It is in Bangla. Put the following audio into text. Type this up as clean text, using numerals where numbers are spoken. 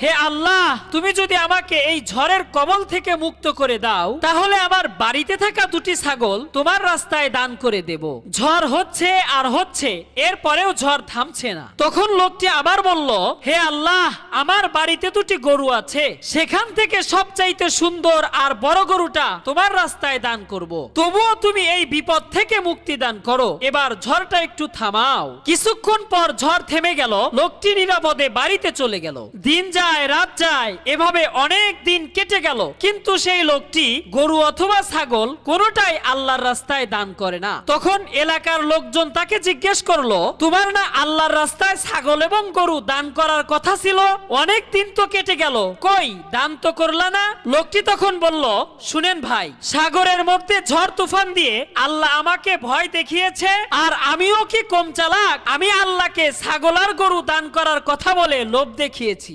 হে আল্লাহ, তুমি যদি আমাকে এই ঝড়ের কবল থেকে মুক্ত করে দাও তাহলে আমার বাড়িতে থাকা দুটি ছাগল তোমার রাস্তায় দান করে দেব। ঝড় হচ্ছে আর হচ্ছে, এরপরেও ঝড় থামছে না। তখন লোকটি আবার বলল, হে আল্লাহ, আমার বাড়িতে দুটি গরু আছে, সেখান থেকে সবচাইতে সুন্দর আর বড় গরুটা তোমার রাস্তায় দান করব। তবুও তুমি এই বিপদ থেকে মুক্তি দান করো, এবার ঝড়টা একটু থামাও। কিছুক্ষণ পর ঝড় থেমে গেল, লোকটি নিরাপদে বাড়িতে চলে গেল। দিন যায় রাত যায়, এভাবে অনেক দিন কেটে গেল, কিন্তু সেই লোকটি গরু অথবা ছাগল কোনোটাই আল্লাহর রাস্তায় দান করে না। তখন এলাকার লোকজন তাকে জিজ্ঞেস করলো, তোমার না আল্লাহর রাস্তায় ছাগল এবং গরু দান করার কথা ছিল? অনেক দিন তো কেটে গেল, কই দান তো করলা না? লোকটি তখন বলল, শুনেন ভাই, সাগরের মধ্যে ঝড় তুফান দিয়ে আল্লাহ আমাকে ভয় দেখিয়েছে, আর আমিও কি কম চালাক? আমি আল্লাহকে ছাগল আর গরু দান করার কথা বলে লোভ দেখিয়েছি।